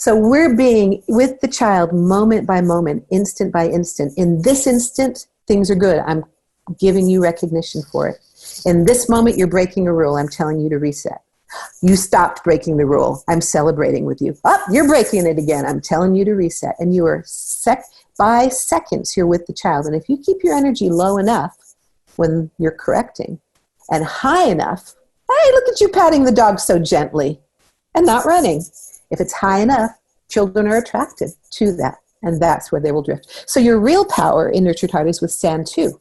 So we're being with the child moment by moment, instant by instant. In this instant, things are good. I'm giving you recognition for it. In this moment, you're breaking a rule. I'm telling you to reset. You stopped breaking the rule. I'm celebrating with you. Oh, you're breaking it again. I'm telling you to reset. And you are by seconds, you're with the child. And if you keep your energy low enough when you're correcting and high enough, hey, look at you patting the dog so gently and not running. If it's high enough, children are attracted to that. And that's where they will drift. So your real power in Nurtured Heart is with stand 2.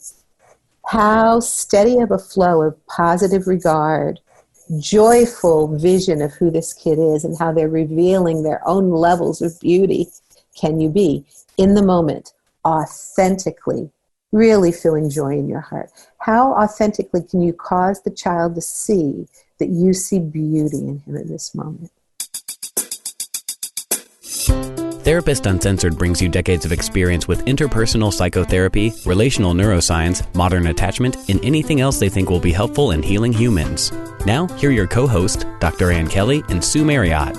How steady of a flow of positive regard, joyful vision of who this kid is and how they're revealing their own levels of beauty can you be in the moment, authentically, really feeling joy in your heart. How authentically can you cause the child to see that you see beauty in him in this moment? Therapist Uncensored brings you decades of experience with interpersonal psychotherapy, relational neuroscience, modern attachment, and anything else they think will be helpful in healing humans. Now, here are your co-hosts, Dr. Ann Kelly and Sue Marriott.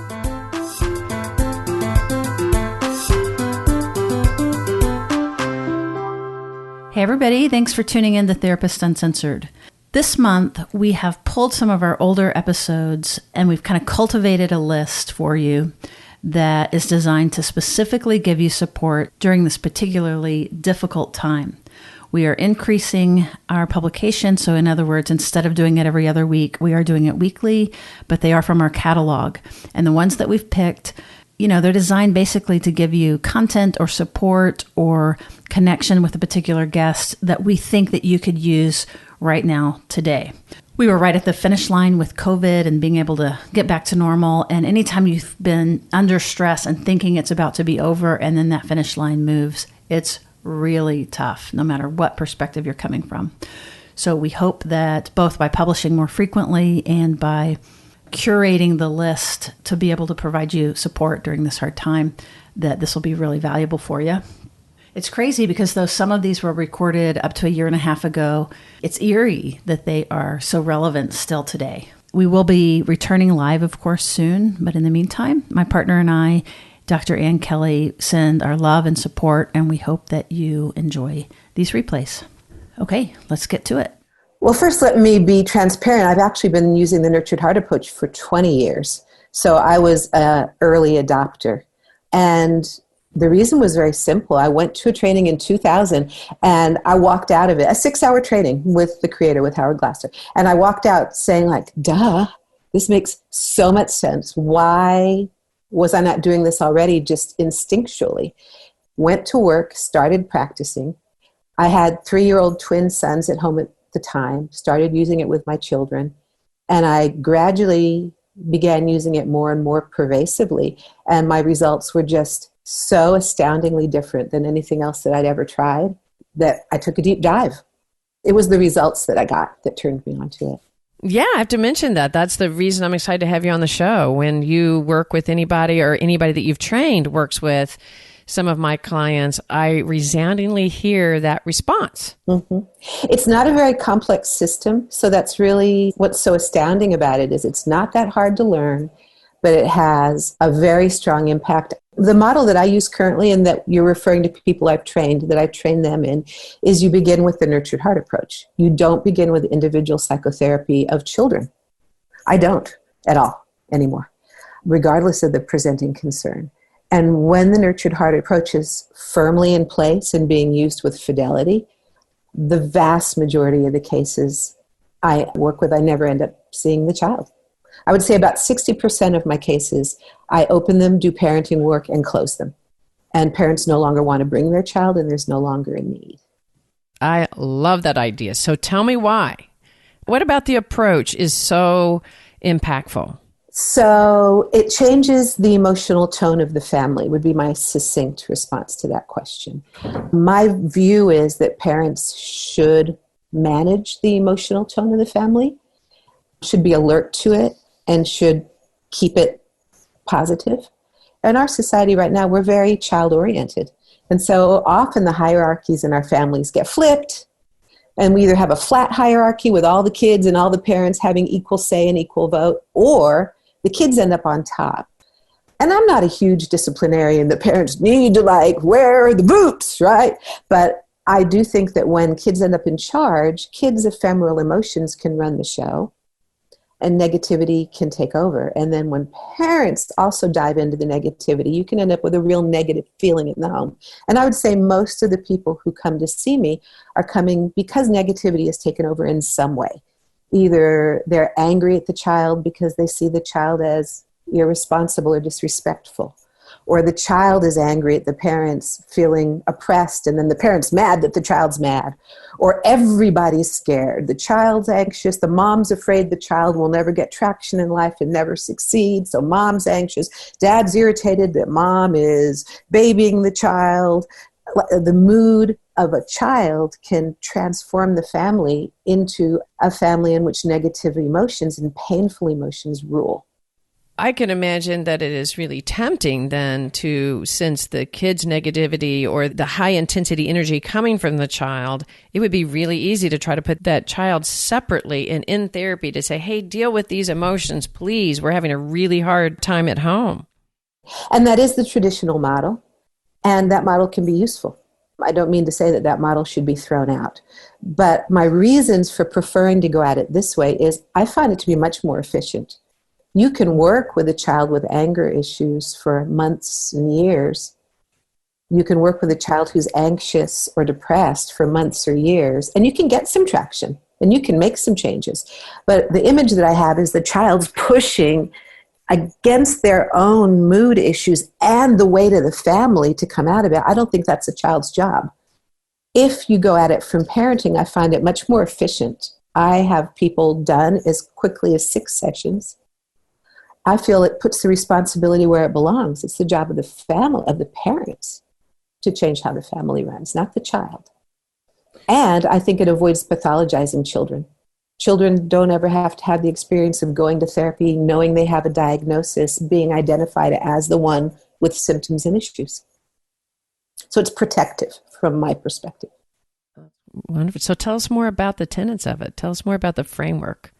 Hey everybody, thanks for tuning in to Therapist Uncensored. This month, we have pulled some of our older episodes and we've kind of cultivated a list for you that is designed to specifically give you support during this particularly difficult time. We are increasing our publication. So in other words, instead of doing it every other week, we are doing it weekly, but they are from our catalog. And the ones that we've picked, they're designed basically to give you content or support or connection with a particular guest that we think that you could use right now, today. We were right at the finish line with COVID and being able to get back to normal. And anytime you've been under stress and thinking it's about to be over and then that finish line moves, it's really tough, no matter what perspective you're coming from. So we hope that both by publishing more frequently and by curating the list to be able to provide you support during this hard time, that this will be really valuable for you. It's crazy because though some of these were recorded up to a year and a half ago, it's eerie that they are so relevant still today. We will be returning live, of course, soon. But in the meantime, my partner and I, Dr. Ann Kelly, send our love and support, and we hope that you enjoy these replays. Okay, let's get to it. Well, first, let me be transparent. I've actually been using the Nurtured Heart approach for 20 years. So I was an early adopter. And the reason was very simple. I went to a training in 2000 and I walked out of it, a 6-hour training with the creator, with Howard Glasser. And I walked out saying duh, this makes so much sense. Why was I not doing this already just instinctually? Went to work, started practicing. I had 3-year-old twin sons at home at the time, started using it with my children. And I gradually began using it more and more pervasively. And my results were just so astoundingly different than anything else that I'd ever tried that I took a deep dive. It was the results that I got that turned me onto it. Yeah, I have to mention that. That's the reason I'm excited to have you on the show. When you work with anybody or anybody that you've trained works with some of my clients, I resoundingly hear that response. Mm-hmm. It's not a very complex system. So that's really what's so astounding about it is it's not that hard to learn, but it has a very strong impact. The model that I use currently and that you're referring to people I've trained, that I've trained them in, is you begin with the Nurtured Heart approach. You don't begin with individual psychotherapy of children. I don't at all anymore, regardless of the presenting concern. And when the Nurtured Heart approach is firmly in place and being used with fidelity, the vast majority of the cases I work with, I never end up seeing the child. I would say about 60% of my cases, I open them, do parenting work, and close them. And parents no longer want to bring their child, and there's no longer a need. I love that idea. So tell me why. What about the approach is so impactful? So it changes the emotional tone of the family, would be my succinct response to that question. My view is that parents should manage the emotional tone of the family, should be alert to it, and should keep it positive. In our society right now, we're very child-oriented. And so often the hierarchies in our families get flipped, and we either have a flat hierarchy with all the kids and all the parents having equal say and equal vote, or the kids end up on top. And I'm not a huge disciplinarian that parents need to like wear the boots, right? But I do think that when kids end up in charge, kids' ephemeral emotions can run the show and negativity can take over. And then when parents also dive into the negativity, you can end up with a real negative feeling in the home. And I would say most of the people who come to see me are coming because negativity has taken over in some way. Either they're angry at the child because they see the child as irresponsible or disrespectful, or the child is angry at the parents feeling oppressed, and then the parent's mad that the child's mad, or everybody's scared. The child's anxious, the mom's afraid the child will never get traction in life and never succeed, so mom's anxious. Dad's irritated that mom is babying the child. The mood of a child can transform the family into a family in which negative emotions and painful emotions rule. I can imagine that it is really tempting then to sense the kid's negativity or the high intensity energy coming from the child. It would be really easy to try to put that child separately and in therapy to say, hey, deal with these emotions, please. We're having a really hard time at home. And that is the traditional model, and that model can be useful. I don't mean to say that that model should be thrown out, but my reasons for preferring to go at it this way is I find it to be much more efficient. You can work with a child with anger issues for months and years. You can work with a child who's anxious or depressed for months or years, and you can get some traction, and you can make some changes. But the image that I have is the child's pushing against their own mood issues and the weight of the family to come out of it. I don't think that's a child's job. If you go at it from parenting, I find it much more efficient. I have people done as quickly as 6 sessions. I feel it puts the responsibility where it belongs. It's the job of the family, of the parents, to change how the family runs, not the child. And I think it avoids pathologizing children. Children don't ever have to have the experience of going to therapy, knowing they have a diagnosis, being identified as the one with symptoms and issues. So it's protective from my perspective. Wonderful. So tell us more about the tenets of it. Tell us more about the framework.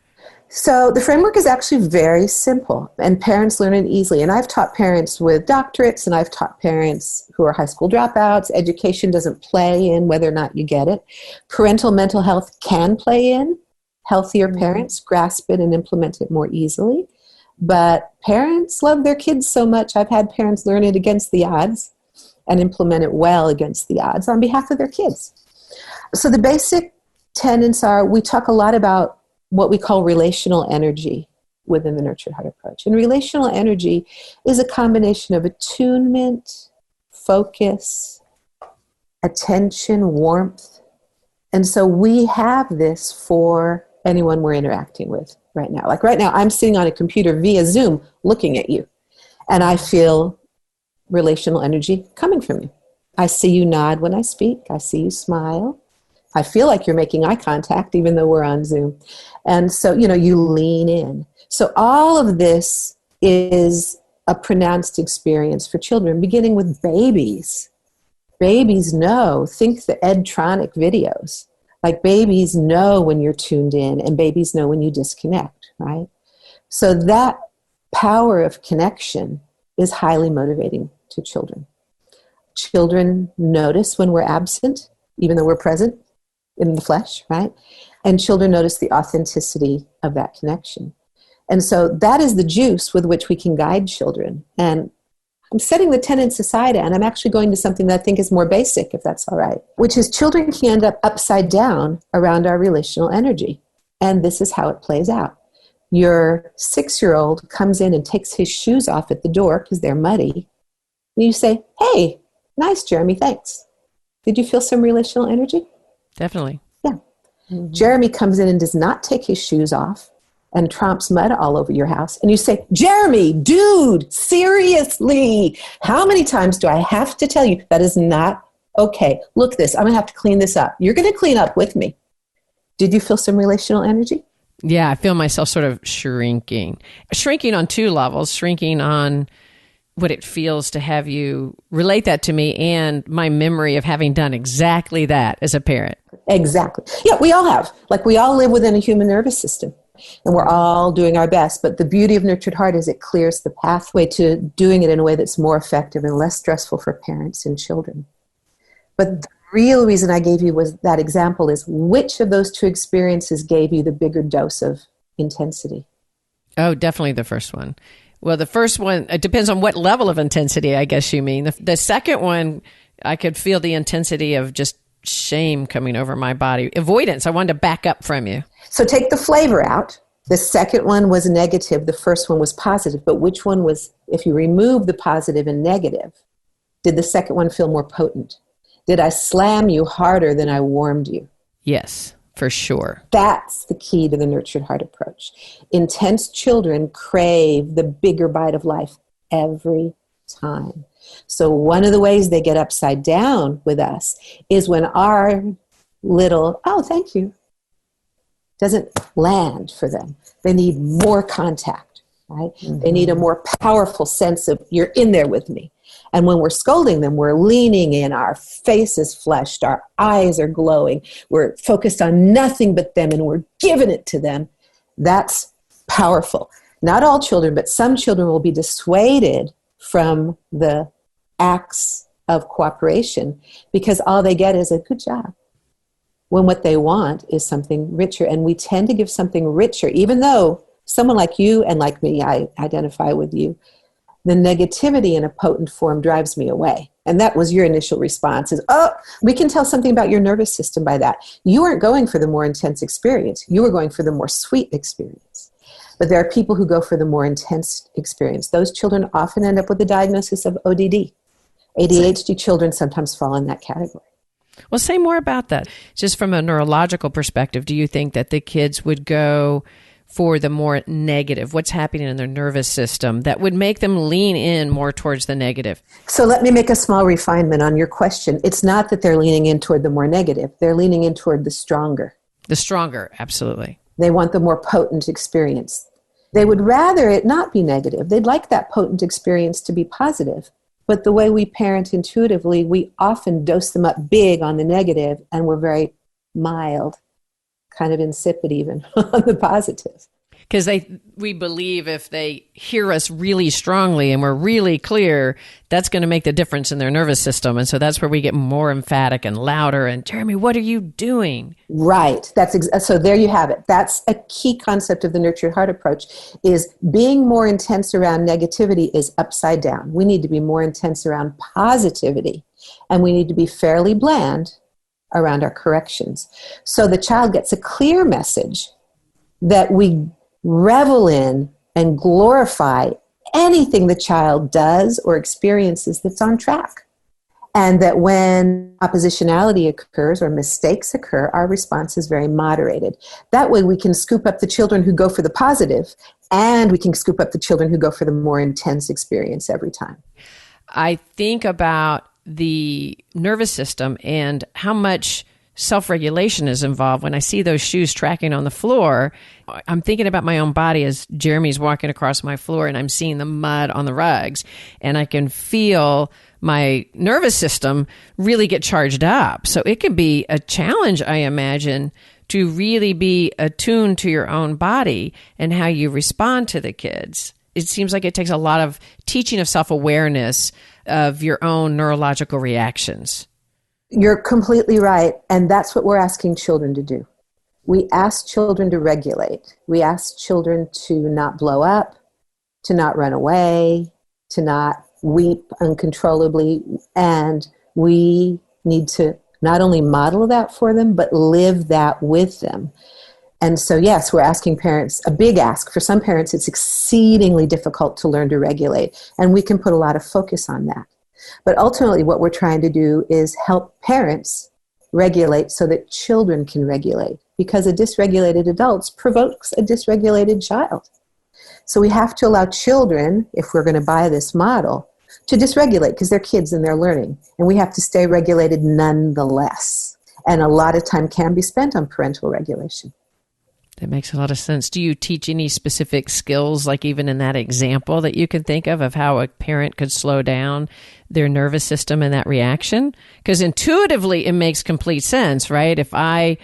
So the framework is actually very simple, and parents learn it easily. And I've taught parents with doctorates, and I've taught parents who are high school dropouts. Education doesn't play in whether or not you get it. Parental mental health can play in. Healthier parents grasp it and implement it more easily. But parents love their kids so much. I've had parents learn it against the odds and implement it well against the odds on behalf of their kids. So the basic tenets are, we talk a lot about what we call relational energy within the Nurtured Heart approach. And relational energy is a combination of attunement, focus, attention, warmth. And so we have this for anyone we're interacting with right now. Like right now, I'm sitting on a computer via Zoom looking at you, and I feel relational energy coming from you. I see you nod when I speak. I see you smile. I feel like you're making eye contact even though we're on Zoom. And so, you lean in. So all of this is a pronounced experience for children, beginning with babies. Babies know, think the Edtronic videos. Like babies know when you're tuned in, and babies know when you disconnect, right? So that power of connection is highly motivating to children. Children notice when we're absent, even though we're present in the flesh, right? And children notice the authenticity of that connection. And so that is the juice with which we can guide children. And I'm setting the tenets aside, and I'm actually going to something that I think is more basic, if that's all right, which is children can end up upside down around our relational energy. And this is how it plays out. Your 6-year-old comes in and takes his shoes off at the door because they're muddy. And you say, hey, nice, Jeremy, thanks. Did you feel some relational energy? Definitely. Yeah. Mm-hmm. Jeremy comes in and does not take his shoes off and tromps mud all over your house. And you say, Jeremy, dude, seriously, how many times do I have to tell you that is not okay? Look this, I'm going to have to clean this up. You're going to clean up with me. Did you feel some relational energy? Yeah, I feel myself sort of shrinking. Shrinking on 2 levels, shrinking on what it feels to have you relate that to me and my memory of having done exactly that as a parent. Exactly. Yeah, we all have. Like we all live within a human nervous system. And we're all doing our best. But the beauty of Nurtured Heart is it clears the pathway to doing it in a way that's more effective and less stressful for parents and children. But the real reason I gave you was that example is which of those two experiences gave you the bigger dose of intensity? Oh, definitely the first one. Well, the first one, it depends on what level of intensity, I guess you mean. The second one, I could feel the intensity of just shame coming over my body. Avoidance. I wanted to back up from you. So take the flavor out. The second one was negative. The first one was positive. But which one was, if you remove the positive and negative, did the second one feel more potent? Did I slam you harder than I warmed you? Yes, for sure. That's the key to the Nurtured Heart approach. Intense children crave the bigger bite of life every time. So one of the ways they get upside down with us is when our little, oh, thank you, doesn't land for them. They need more contact, right? Mm-hmm. They need a more powerful sense of, you're in there with me. And when we're scolding them, we're leaning in, our face is flushed, our eyes are glowing, we're focused on nothing but them, and we're giving it to them. That's powerful. Not all children, but some children will be dissuaded from the acts of cooperation because all they get is a good job, when what they want is something richer. And we tend to give something richer, even though someone like you and like me, I identify with you, the negativity in a potent form drives me away. And that was your initial response is, oh, we can tell something about your nervous system by that. You weren't going for the more intense experience. You were going for the more sweet experience. But there are people who go for the more intense experience. Those children often end up with a diagnosis of ODD. ADHD children sometimes fall in that category. Well, say more about that. Just from a neurological perspective, do you think that the kids would go for the more negative? What's happening in their nervous system that would make them lean in more towards the negative? So let me make a small refinement on your question. It's not that they're leaning in toward the more negative. They're leaning in toward the stronger. The stronger, absolutely. They want the more potent experience. They would rather it not be negative. They'd like that potent experience to be positive. But the way we parent intuitively, we often dose them up big on the negative, and we're very mild, kind of insipid even, on the positive. Because we believe if they hear us really strongly and we're really clear, that's going to make the difference in their nervous system. And so that's where we get more emphatic and louder. And Jeremy, what are you doing? Right. So there you have it. That's a key concept of the Nurtured Heart approach, is being more intense around negativity is upside down. We need to be more intense around positivity, and we need to be fairly bland around our corrections. So the child gets a clear message that we revel in and glorify anything the child does or experiences that's on track. And that when oppositionality occurs or mistakes occur, our response is very moderated. That way we can scoop up the children who go for the positive, and we can scoop up the children who go for the more intense experience every time. I think about the nervous system and how much self-regulation is involved. When I see those shoes tracking on the floor, I'm thinking about my own body as Jeremy's walking across my floor, and I'm seeing the mud on the rugs, and I can feel my nervous system really get charged up. So it can be a challenge, I imagine, to really be attuned to your own body and how you respond to the kids. It seems like it takes a lot of teaching of self-awareness of your own neurological reactions. You're completely right, and that's what we're asking children to do. We ask children to regulate. We ask children to not blow up, to not run away, to not weep uncontrollably, and we need to not only model that for them, but live that with them. And so, yes, we're asking parents, a big ask. For some parents, it's exceedingly difficult to learn to regulate, and we can put a lot of focus on that. But ultimately, what we're trying to do is help parents regulate so that children can regulate, because a dysregulated adult provokes a dysregulated child. So we have to allow children, if we're going to buy this model, to dysregulate because they're kids and they're learning. And we have to stay regulated nonetheless. And a lot of time can be spent on parental regulation. That makes a lot of sense. Do you teach any specific skills, like even in that example that you can think of how a parent could slow down their nervous system in that reaction? Because intuitively, it makes complete sense, right? If I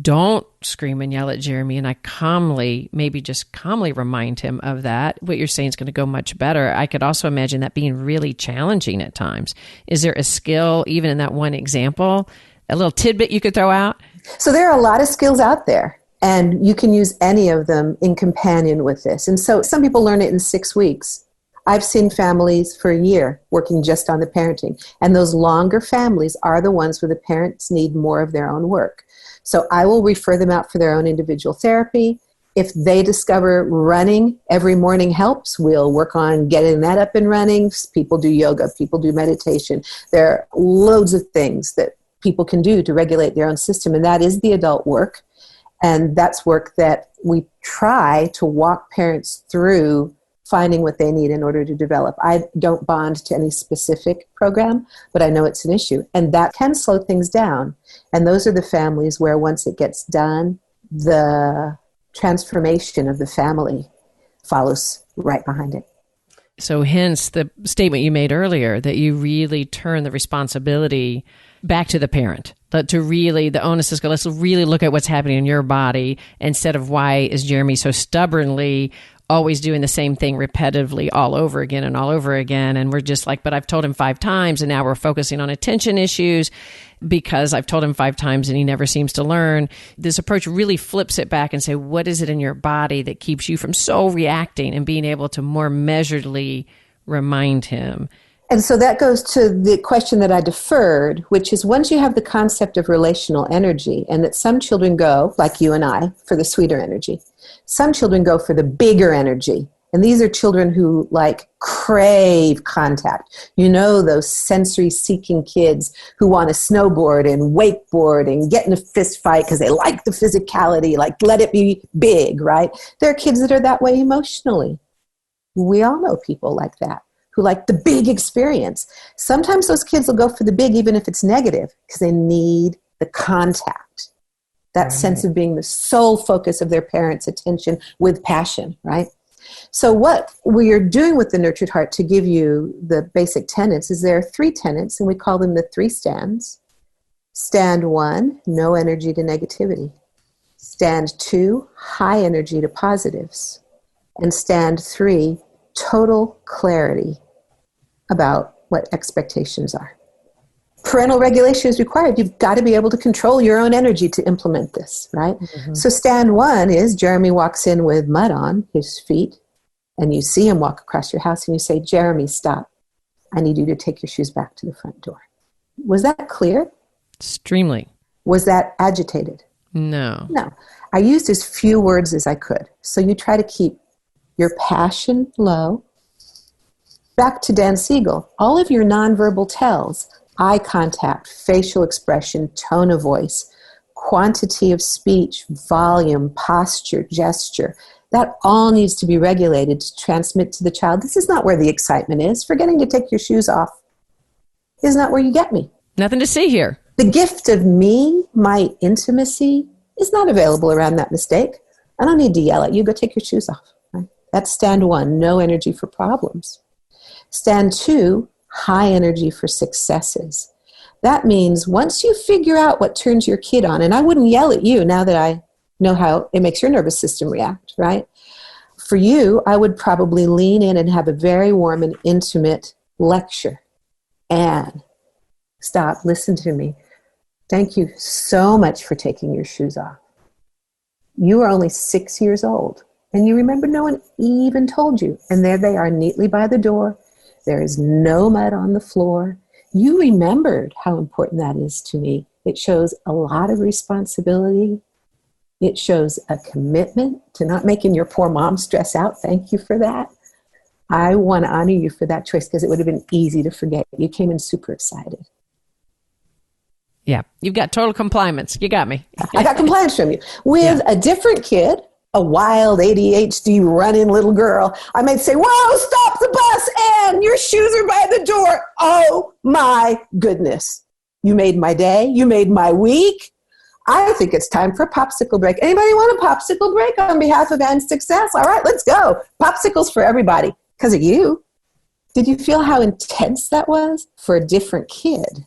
don't scream and yell at Jeremy, and I calmly, maybe just calmly remind him of that, what you're saying is going to go much better. I could also imagine that being really challenging at times. Is there a skill, even in that one example, a little tidbit you could throw out? So there are a lot of skills out there, and you can use any of them in companion with this. And so some people learn it in 6 weeks. I've seen families for a year working just on the parenting. And those longer families are the ones where the parents need more of their own work. So I will refer them out for their own individual therapy. If they discover running every morning helps, we'll work on getting that up and running. People do yoga, people do meditation. There are loads of things that people can do to regulate their own system, and that is the adult work. And that's work that we try to walk parents through finding what they need in order to develop. I don't bond to any specific program, but I know it's an issue. And that can slow things down. And those are the families where once it gets done, the transformation of the family follows right behind it. So hence the statement you made earlier that you really turn the responsibility back to the parent. But to really, the onus is, let's really look at what's happening in your body instead of why is Jeremy so stubbornly always doing the same thing repetitively all over again and all over again. And we're just like, but I've told him 5 times and now we're focusing on attention issues because I've told him 5 times and he never seems to learn. This approach really flips it back and say, what is it in your body that keeps you from so reacting and being able to more measuredly remind him? And so that goes to the question that I deferred, which is once you have the concept of relational energy, and that some children go, like you and I, for the sweeter energy. Some children go for the bigger energy. And these are children who crave contact. You know, those sensory-seeking kids who want to snowboard and wakeboard and get in a fist fight because they like the physicality, let it be big, right? There are kids that are that way emotionally. We all know people like that, who like the big experience. Sometimes those kids will go for the big, even if it's negative, because they need the contact, that sense of being the sole focus of their parents' attention with passion, right? So what we are doing with the Nurtured Heart to give you the basic tenets is there are 3 tenets, and we call them the 3 stands. Stand 1, no energy to negativity. Stand 2, high energy to positives. And stand 3, total clarity about what expectations are. Parental regulation is required. You've got to be able to control your own energy to implement this, right? Mm-hmm. So stand 1 is Jeremy walks in with mud on his feet, and you see him walk across your house, and you say, Jeremy, stop. I need you to take your shoes back to the front door. Was that clear? Extremely. Was that agitated? No. No. I used as few words as I could. So you try to keep your passion low. Back to Dan Siegel, all of your nonverbal tells, eye contact, facial expression, tone of voice, quantity of speech, volume, posture, gesture, that all needs to be regulated to transmit to the child. This is not where the excitement is. Forgetting to take your shoes off is not where you get me. Nothing to see here. The gift of me, my intimacy, is not available around that mistake. I don't need to yell at you. Go take your shoes off. Right? That's stand 1, no energy for problems. Stand 2, high energy for successes. That means once you figure out what turns your kid on, and I wouldn't yell at you now that I know how it makes your nervous system react, right? For you, I would probably lean in and have a very warm and intimate lecture. Anne, stop, listen to me. Thank you so much for taking your shoes off. You are only 6 years old, and you remember no one even told you. And there they are neatly by the door. There is no mud on the floor. You remembered how important that is to me. It shows a lot of responsibility. It shows a commitment to not making your poor mom stress out. Thank you for that. I want to honor you for that choice because it would have been easy to forget. You came in super excited. Yeah, you've got total compliance. You got me. I got compliance from you. With a different kid, a wild ADHD running little girl, I might say, whoa, stop the bus, Anne, your shoes are by the door. Oh my goodness. You made my day. You made my week. I think it's time for a popsicle break. Anybody want a popsicle break on behalf of Anne's success? All right, let's go. Popsicles for everybody because of you. Did you feel how intense that was for a different kid?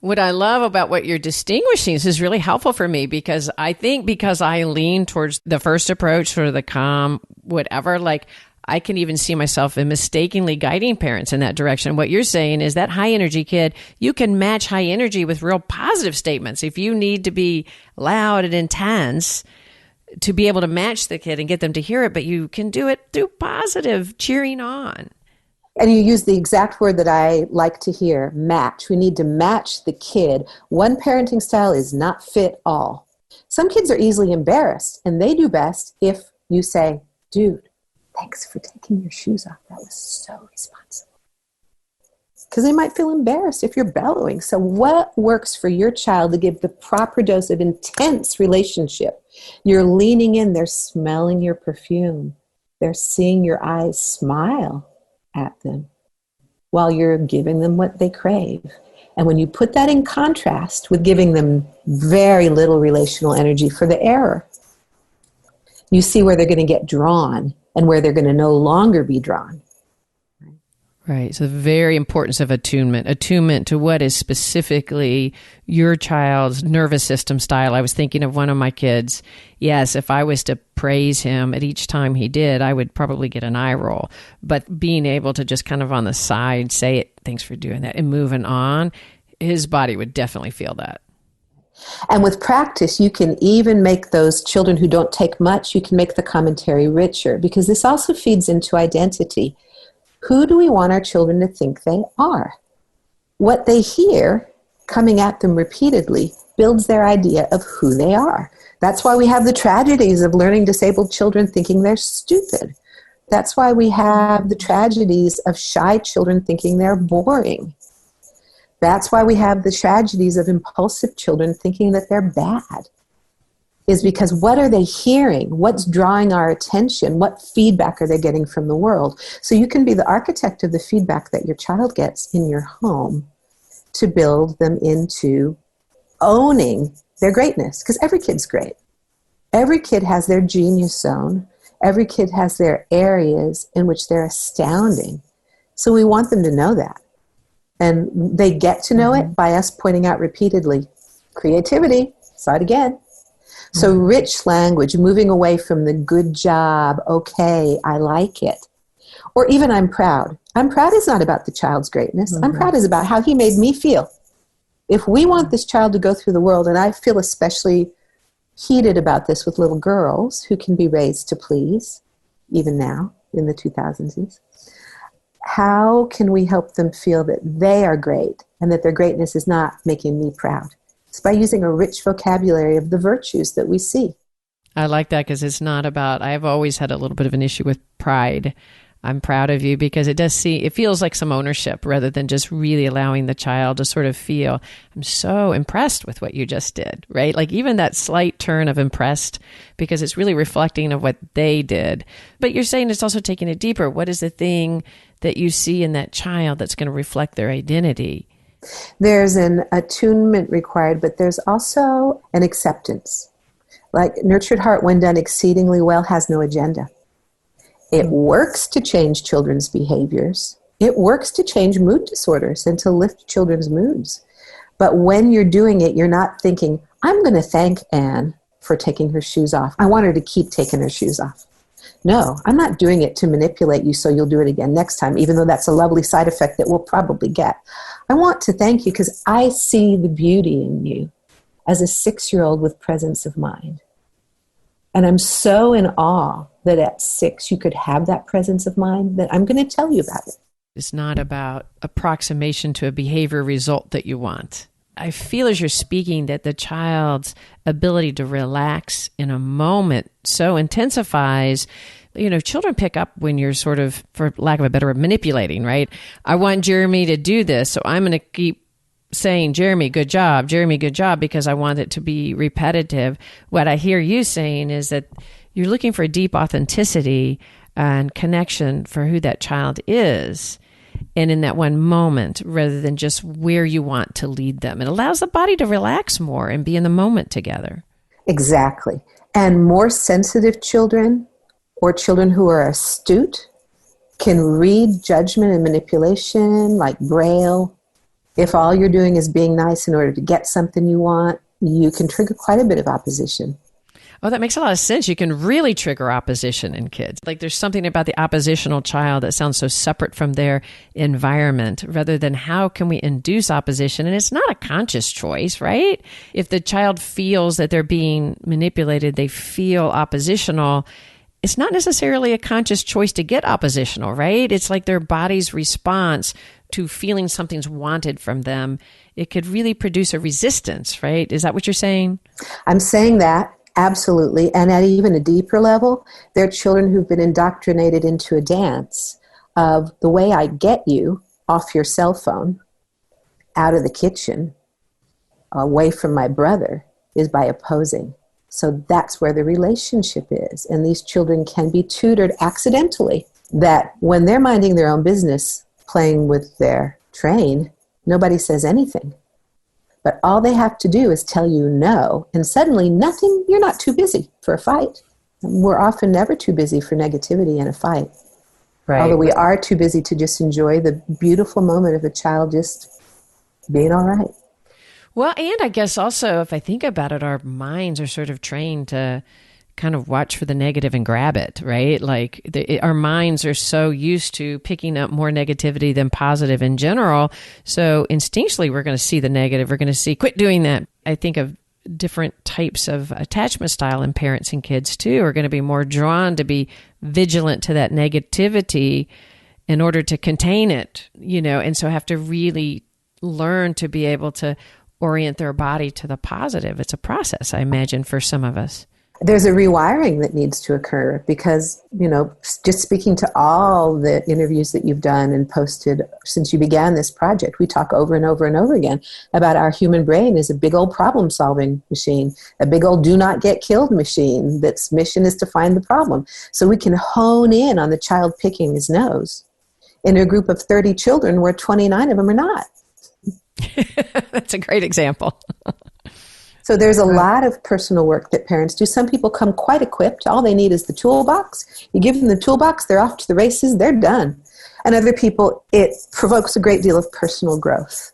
What I love about what you're distinguishing, this is really helpful for me because I think because I lean towards the first approach, sort of the calm, whatever, like I can even see myself in mistakenly guiding parents in that direction. What you're saying is that high energy kid, you can match high energy with real positive statements. If you need to be loud and intense to be able to match the kid and get them to hear it, but you can do it through positive cheering on. And you use the exact word that I like to hear, match. We need to match the kid. One parenting style is not fit all. Some kids are easily embarrassed, and they do best if you say, dude, thanks for taking your shoes off. That was so responsible. Because they might feel embarrassed if you're bellowing. So what works for your child to give the proper dose of intense relationship? You're leaning in. They're smelling your perfume. They're seeing your eyes smile at them while you're giving them what they crave. And when you put that in contrast with giving them very little relational energy for the error, you see where they're going to get drawn and where they're going to no longer be drawn. Right. So the very importance of attunement to what is specifically your child's nervous system style. I was thinking of one of my kids. Yes, if I was to praise him at each time he did, I would probably get an eye roll. But being able to just kind of on the side say it, thanks for doing that, and moving on, his body would definitely feel that. And with practice, you can even make those children who don't take much, you can make the commentary richer, because this also feeds into identity. Who do we want our children to think they are? What they hear coming at them repeatedly builds their idea of who they are. That's why we have the tragedies of learning disabled children thinking they're stupid. That's why we have the tragedies of shy children thinking they're boring. That's why we have the tragedies of impulsive children thinking that they're bad. Is because what are they hearing? What's drawing our attention? What feedback are they getting from the world? So you can be the architect of the feedback that your child gets in your home to build them into owning their greatness. Because every kid's great. Every kid has their genius zone. Every kid has their areas in which they're astounding. So we want them to know that. And they get to know it by us pointing out repeatedly, creativity, saw it again. So rich language, moving away from the good job, okay, I like it. Or even I'm proud. I'm proud is not about the child's greatness. I'm proud is about how he made me feel. If we want this child to go through the world, and I feel especially heated about this with little girls who can be raised to please, even now in the 2000s, how can we help them feel that they are great and that their greatness is not making me proud? It's by using a rich vocabulary of the virtues that we see. I like that because it's not about, I've always had a little bit of an issue with pride. I'm proud of you because it feels like some ownership rather than just really allowing the child to sort of feel, I'm so impressed with what you just did, right? Like even that slight turn of impressed because it's really reflecting of what they did. But you're saying it's also taking it deeper. What is the thing that you see in that child that's going to reflect their identity? There's an attunement required, but there's also an acceptance. Like Nurtured Heart, when done exceedingly well, has no agenda. It works to change children's behaviors. It works to change mood disorders and to lift children's moods. But when you're doing it, you're not thinking, I'm going to thank Anne for taking her shoes off. I want her to keep taking her shoes off. No, I'm not doing it to manipulate you so you'll do it again next time, even though that's a lovely side effect that we'll probably get. I want to thank you because I see the beauty in you as a 6-year-old with presence of mind. And I'm so in awe that at 6 you could have that presence of mind that I'm going to tell you about it. It's not about approximation to a behavior result that you want. I feel as you're speaking that the child's ability to relax in a moment so intensifies. You know, children pick up when you're sort of, for lack of a better word, manipulating, right? I want Jeremy to do this, so I'm going to keep saying, Jeremy, good job, because I want it to be repetitive. What I hear you saying is that you're looking for deep authenticity and connection for who that child is. And in that one moment, rather than just where you want to lead them. It allows the body to relax more and be in the moment together. Exactly. And more sensitive children or children who are astute can read judgment and manipulation like Braille If all you're doing is being nice in order to get something you want, you can trigger quite a bit of opposition. Oh, that makes a lot of sense. You can really trigger opposition in kids. Like there's something about the oppositional child that sounds so separate from their environment rather than how can we induce opposition? And it's not a conscious choice, right? If the child feels that they're being manipulated, they feel oppositional, it's not necessarily a conscious choice to get oppositional, right? It's like their body's response to feeling something's wanted from them. It could really produce a resistance, right? Is that what you're saying? I'm saying that. Absolutely. And at even a deeper level, there are children who've been indoctrinated into a dance of the way I get you off your cell phone, out of the kitchen, away from my brother, is by opposing. So that's where the relationship is. And these children can be tutored accidentally that when they're minding their own business, playing with their train, nobody says anything. But all they have to do is tell you no, and suddenly nothing, you're not too busy for a fight. We're often never too busy for negativity in a fight. Right. Although we are too busy to just enjoy the beautiful moment of a child just being all right. Well, and I guess also, if I think about it, our minds are sort of trained to kind of watch for the negative and grab it, right? Like our minds are so used to picking up more negativity than positive in general. So instinctually, we're going to see the negative. We're going to see, quit doing that. I think of different types of attachment style in parents and kids too are going to be more drawn to be vigilant to that negativity in order to contain it, and so have to really learn to be able to orient their body to the positive. It's a process, I imagine, for some of us. There's a rewiring that needs to occur because, just speaking to all the interviews that you've done and posted since you began this project, we talk over and over and over again about our human brain is a big old problem-solving machine, a big old do-not-get-killed machine that's mission is to find the problem. So we can hone in on the child picking his nose in a group of 30 children where 29 of them are not. That's a great example. So there's a lot of personal work that parents do. Some people come quite equipped. All they need is the toolbox. You give them the toolbox, they're off to the races, they're done. And other people, it provokes a great deal of personal growth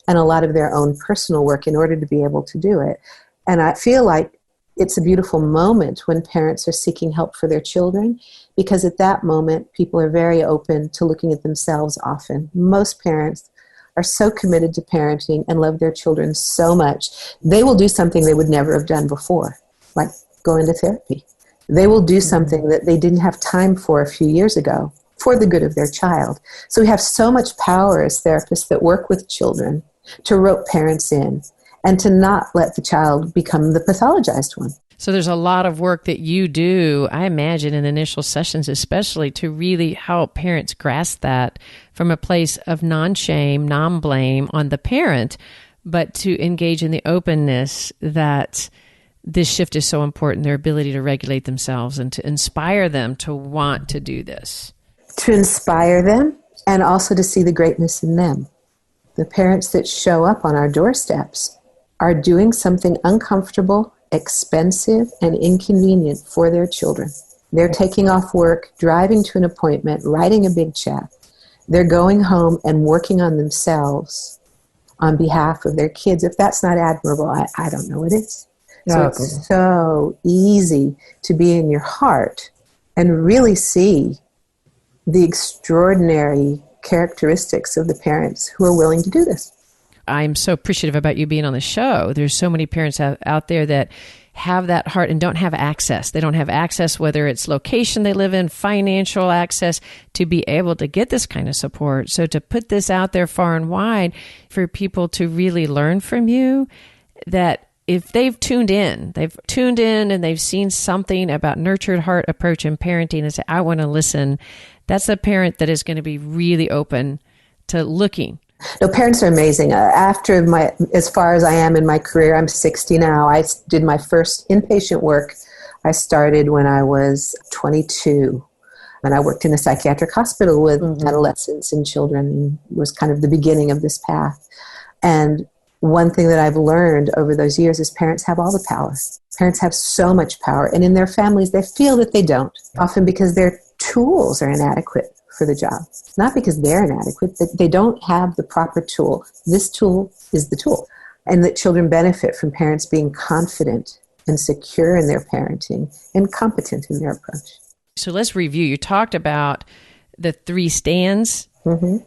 and a lot of their own personal work in order to be able to do it. And I feel like it's a beautiful moment when parents are seeking help for their children because at that moment, people are very open to looking at themselves often. Most parents are so committed to parenting and love their children so much, they will do something they would never have done before, like go into therapy. They will do something that they didn't have time for a few years ago for the good of their child. So we have so much power as therapists that work with children to rope parents in and to not let the child become the pathologized one. So there's a lot of work that you do, I imagine, in initial sessions especially, to really help parents grasp that from a place of non-shame, non-blame on the parent, but to engage in the openness that this shift is so important, their ability to regulate themselves and to inspire them to want to do this. To inspire them and also to see the greatness in them. The parents that show up on our doorsteps are doing something uncomfortable, expensive, and inconvenient for their children. They're taking off work, driving to an appointment, writing a big check. They're going home and working on themselves on behalf of their kids. If that's not admirable, I don't know what is. So it's so easy to be in your heart and really see the extraordinary characteristics of the parents who are willing to do this. I'm so appreciative about you being on the show. There's so many parents out there that have that heart and don't have access. They don't have access, whether it's location they live in, financial access, to be able to get this kind of support. So to put this out there far and wide for people to really learn from you, that if they've tuned in and they've seen something about nurtured heart approach in parenting and say, I want to listen, that's a parent that is going to be really open to looking. No, parents are amazing. As far as I am in my career, I'm 60 now. I did my first inpatient work. I started when I was 22, and I worked in a psychiatric hospital with adolescents and children, and was kind of the beginning of this path. And one thing that I've learned over those years is parents have all the power. Parents have so much power, and in their families, they feel that they don't, often because their tools are inadequate for the job. Not because they're inadequate, that they don't have the proper tool. This tool is the tool. And that children benefit from parents being confident and secure in their parenting and competent in their approach. So let's review. You talked about the 3 stands.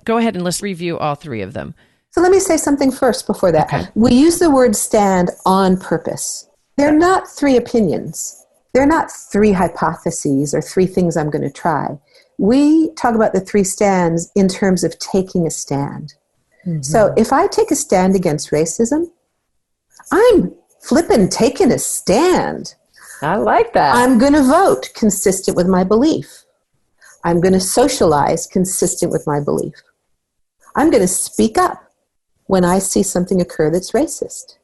Go ahead and let's review all 3 of them. So let me say something first before that. Okay. We use the word stand on purpose. They're not 3 opinions. They're not 3 hypotheses or 3 things I'm going to try. We talk about the 3 stands in terms of taking a stand. So if I take a stand against racism, I'm flippin' taking a stand. I like that. I'm going to vote consistent with my belief. I'm going to socialize consistent with my belief. I'm going to speak up when I see something occur that's racist.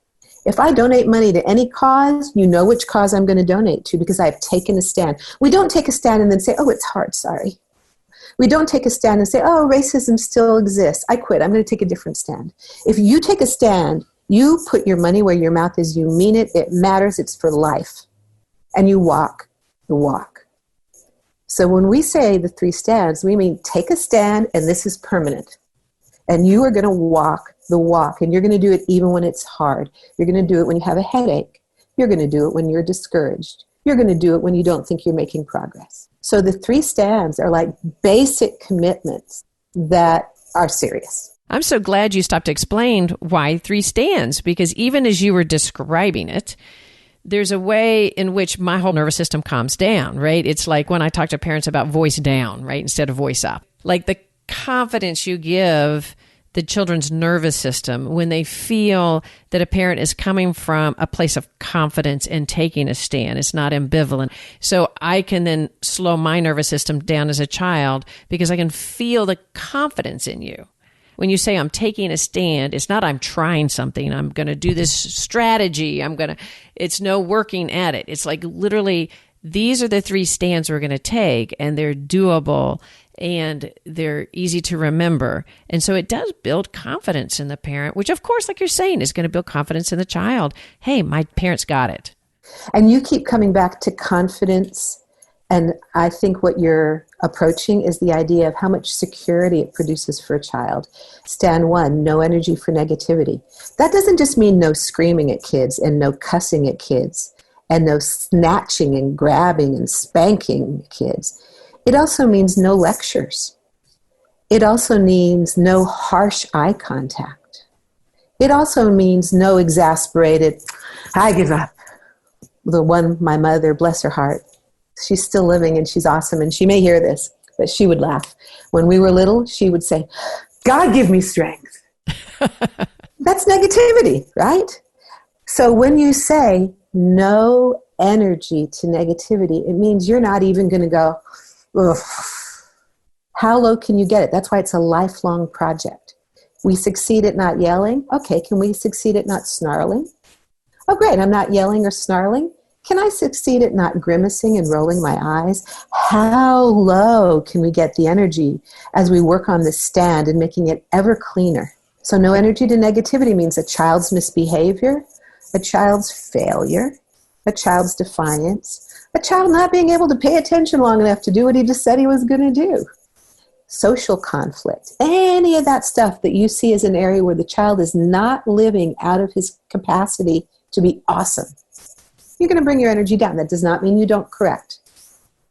If I donate money to any cause, you know which cause I'm going to donate to because I've taken a stand. We don't take a stand and then say, oh, it's hard, sorry. We don't take a stand and say, oh, racism still exists. I quit. I'm going to take a different stand. If you take a stand, you put your money where your mouth is. You mean it. It matters. It's for life. And you walk the walk. So when we say the 3 stands, we mean take a stand and this is permanent. And you are going to walk the walk. And you're going to do it even when it's hard. You're going to do it when you have a headache. You're going to do it when you're discouraged. You're going to do it when you don't think you're making progress. So the 3 stands are like basic commitments that are serious. I'm so glad you stopped to explain why 3 stands, because even as you were describing it, there's a way in which my whole nervous system calms down, right? It's like when I talk to parents about voice down, right, instead of voice up. Like the confidence you give the children's nervous system when they feel that a parent is coming from a place of confidence and taking a stand. It's not ambivalent. So I can then slow my nervous system down as a child because I can feel the confidence in you. When you say I'm taking a stand, it's not I'm trying something. I'm going to do this strategy. It's no working at it. It's like literally these are the 3 stands we're going to take, and they're doable and they're easy to remember. And so it does build confidence in the parent, which of course, like you're saying, is going to build confidence in the child. Hey, my parents got it. And you keep coming back to confidence. And I think what you're approaching is the idea of how much security it produces for a child. Stand 1, no energy for negativity. That doesn't just mean no screaming at kids and no cussing at kids and no snatching and grabbing and spanking kids. It also means no lectures. It also means no harsh eye contact. It also means no exasperated, I give up. The one, my mother, bless her heart, she's still living and she's awesome and she may hear this, but she would laugh. When we were little, she would say, God give me strength. That's negativity, right? So when you say no energy to negativity, it means you're not even going to go, ugh. How low can you get it? That's why it's a lifelong project. We succeed at not yelling. Okay, can we succeed at not snarling? Oh, great, I'm not yelling or snarling. Can I succeed at not grimacing and rolling my eyes? How low can we get the energy as we work on this stand and making it ever cleaner? So no energy to negativity means a child's misbehavior, a child's failure, a child's defiance, a child not being able to pay attention long enough to do what he just said he was going to do. Social conflict, any of that stuff that you see as an area where the child is not living out of his capacity to be awesome. You're going to bring your energy down. That does not mean you don't correct.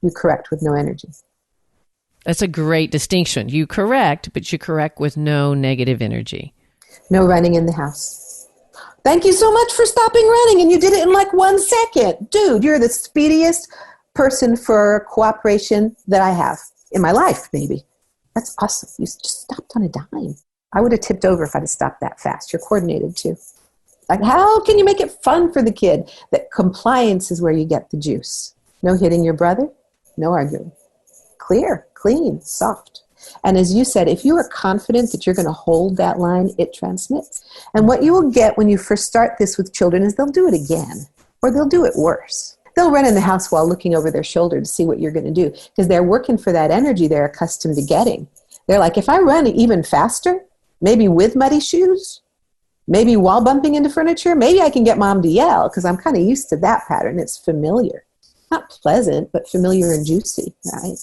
You correct with no energy. That's a great distinction. You correct, but you correct with no negative energy. No running in the house. Thank you so much for stopping running, and you did it in like 1 second. Dude, you're the speediest person for cooperation that I have in my life, maybe. That's awesome. You just stopped on a dime. I would have tipped over if I'd have stopped that fast. You're coordinated too. Like, how can you make it fun for the kid? That compliance is where you get the juice. No hitting your brother, no arguing. Clear, clean, soft. And as you said, if you are confident that you're going to hold that line, it transmits. And what you will get when you first start this with children is they'll do it again, or they'll do it worse. They'll run in the house while looking over their shoulder to see what you're going to do, because they're working for that energy they're accustomed to getting. They're like, if I run even faster, maybe with muddy shoes, maybe while bumping into furniture, maybe I can get mom to yell, because I'm kind of used to that pattern. It's familiar. Not pleasant, but familiar and juicy, right?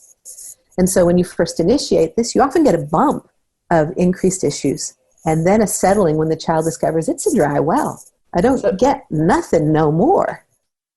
And so when you first initiate this, you often get a bump of increased issues and then a settling when the child discovers it's a dry well. I don't get nothing no more.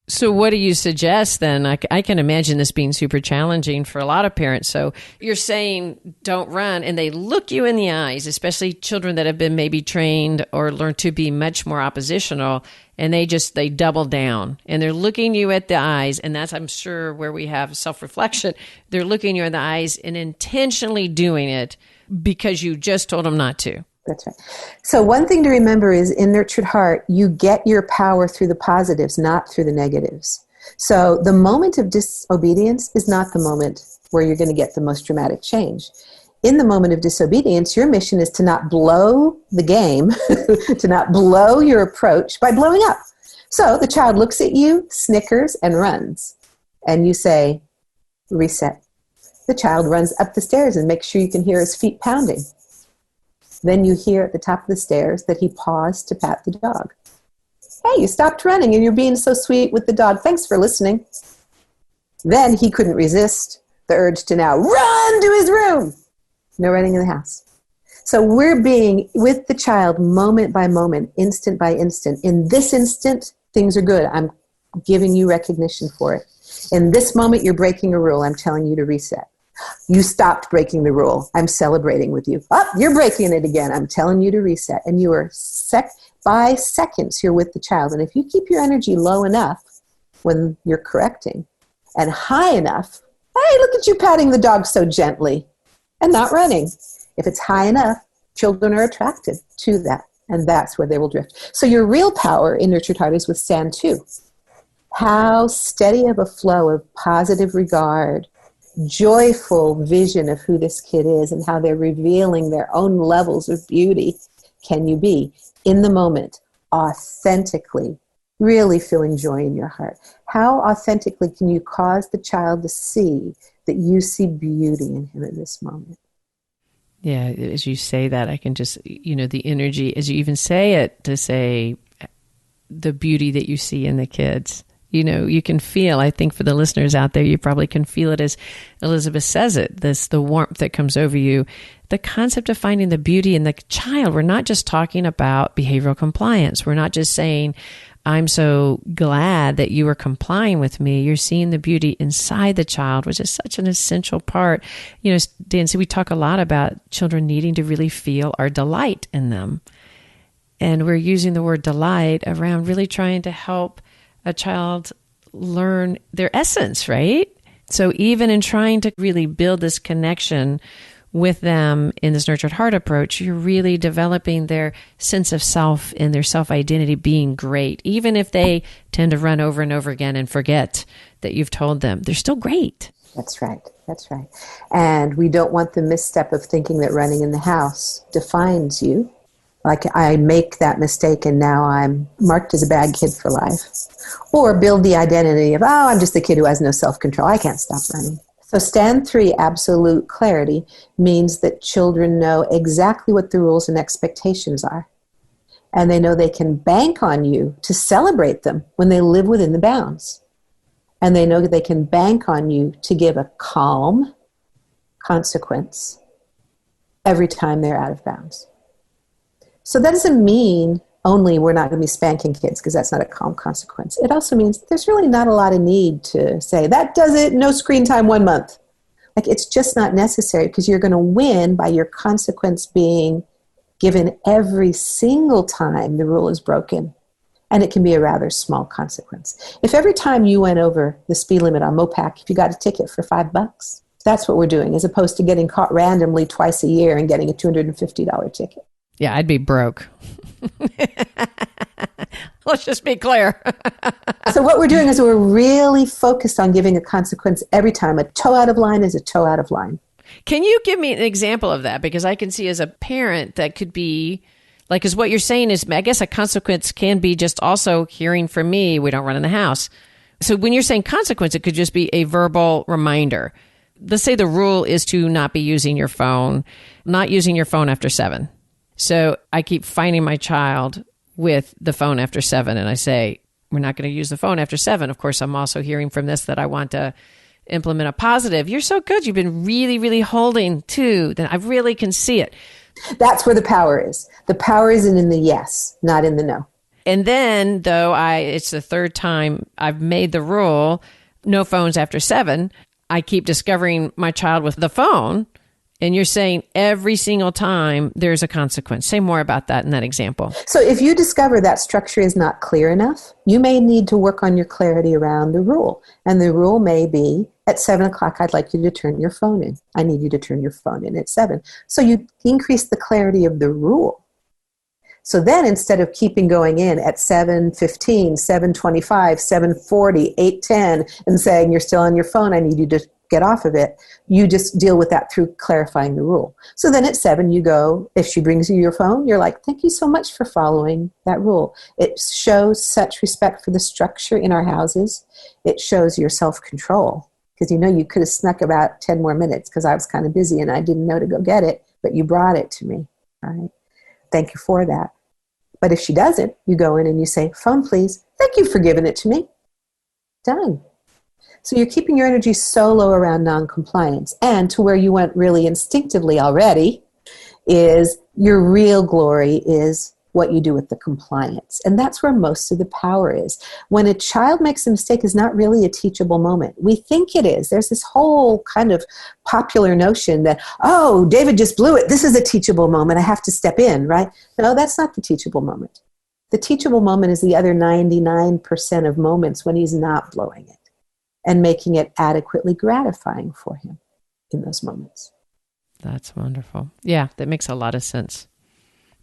So what do you suggest then? I can imagine this being super challenging for a lot of parents. So you're saying don't run, and they look you in the eyes, especially children that have been maybe trained or learned to be much more oppositional, and they double down, and they're looking you at the eyes, and that's, I'm sure, where we have self-reflection. They're looking you in the eyes and intentionally doing it because you just told them not to. That's right. So one thing to remember is in Nurtured Heart, you get your power through the positives, not through the negatives. So the moment of disobedience is not the moment where you're going to get the most dramatic change. In the moment of disobedience, your mission is to not blow the game, to not blow your approach by blowing up. So the child looks at you, snickers, and runs. And you say, reset. The child runs up the stairs and makes sure you can hear his feet pounding. Then you hear at the top of the stairs that he paused to pat the dog. Hey, you stopped running and you're being so sweet with the dog. Thanks for listening. Then he couldn't resist the urge to now run to his room. No running in the house. So we're being with the child moment by moment, instant by instant. In this instant, things are good. I'm giving you recognition for it. In this moment, you're breaking a rule. I'm telling you to reset. You stopped breaking the rule. I'm celebrating with you. Oh, you're breaking it again. I'm telling you to reset. And you are by seconds, you're with the child. And if you keep your energy low enough when you're correcting and high enough, hey, look at you patting the dog so gently and not running. If it's high enough, children are attracted to that. And that's where they will drift. So your real power in Nurtured Heart is with Stand 2. How steady of a flow of positive regard, joyful vision of who this kid is and how they're revealing their own levels of beauty can you be in the moment, authentically, really feeling joy in your heart? How authentically can you cause the child to see that you see beauty in him in this moment? Yeah, as you say that, I can just, the energy, as you even say it, to say the beauty that you see in the kids. You can feel, I think for the listeners out there, you probably can feel it as Elizabeth says it, the warmth that comes over you. The concept of finding the beauty in the child. We're not just talking about behavioral compliance. We're not just saying, I'm so glad that you are complying with me. You're seeing the beauty inside the child, which is such an essential part. Dan, we talk a lot about children needing to really feel our delight in them. And we're using the word delight around really trying to help a child learn their essence, right? So even in trying to really build this connection with them in this Nurtured Heart approach, you're really developing their sense of self and their self-identity being great. Even if they tend to run over and over again and forget that you've told them, they're still great. That's right. That's right. And we don't want the misstep of thinking that running in the house defines you. Like I make that mistake and now I'm marked as a bad kid for life. Or build the identity of, I'm just the kid who has no self-control. I can't stop running. So Stand 3, absolute clarity, means that children know exactly what the rules and expectations are. And they know they can bank on you to celebrate them when they live within the bounds. And they know that they can bank on you to give a calm consequence every time they're out of bounds. So that doesn't mean only we're not going to be spanking kids, because that's not a calm consequence. It also means there's really not a lot of need to say, that does it, no screen time 1 month. Like it's just not necessary, because you're going to win by your consequence being given every single time the rule is broken. And it can be a rather small consequence. If every time you went over the speed limit on Mopac, if you got a ticket for $5, that's what we're doing, as opposed to getting caught randomly twice a year and getting a $250 ticket. Yeah, I'd be broke. Let's just be clear. So what we're doing is we're really focused on giving a consequence every time. A toe out of line is a toe out of line. Can you give me an example of that? Because I can see as a parent that could be, like, because what you're saying is, I guess a consequence can be just also hearing from me, we don't run in the house. So when you're saying consequence, it could just be a verbal reminder. Let's say the rule is to not be using your phone, not using your phone after 7. So I keep finding my child with the phone after 7, and I say, we're not going to use the phone after 7. Of course, I'm also hearing from this that I want to implement a positive. You're so good. You've been really, really holding to that. I really can see it. That's where the power is. The power isn't in the yes, not in the no. And then, though, it's the third time I've made the rule, no phones after 7. I keep discovering my child with the phone. And you're saying every single time there's a consequence. Say more about that in that example. So if you discover that structure is not clear enough, you may need to work on your clarity around the rule. And the rule may be, at 7 o'clock, I'd like you to turn your phone in. I need you to turn your phone in at 7. So you increase the clarity of the rule. So then instead of keeping going in at 7:15, 7:25, 7:40, 8:10, and saying you're still on your phone, I need you to get off of it, you just deal with that through clarifying the rule. So then at 7 you go, if she brings you your phone, you're like, thank you so much for following that rule. It shows such respect for the structure in our houses. It shows your self-control. Because you could have snuck about 10 more minutes because I was kind of busy and I didn't know to go get it, but you brought it to me. Right? Thank you for that. But if she doesn't, you go in and you say, phone please, thank you for giving it to me. Done. So you're keeping your energy so low around non-compliance. And to where you went really instinctively already is your real glory is what you do with the compliance. And that's where most of the power is. When a child makes a mistake is not really a teachable moment. We think it is. There's this whole kind of popular notion that, oh, David just blew it. This is a teachable moment. I have to step in, right? No, that's not the teachable moment. The teachable moment is the other 99% of moments when he's not blowing it and making it adequately gratifying for him in those moments. That's wonderful. Yeah, that makes a lot of sense.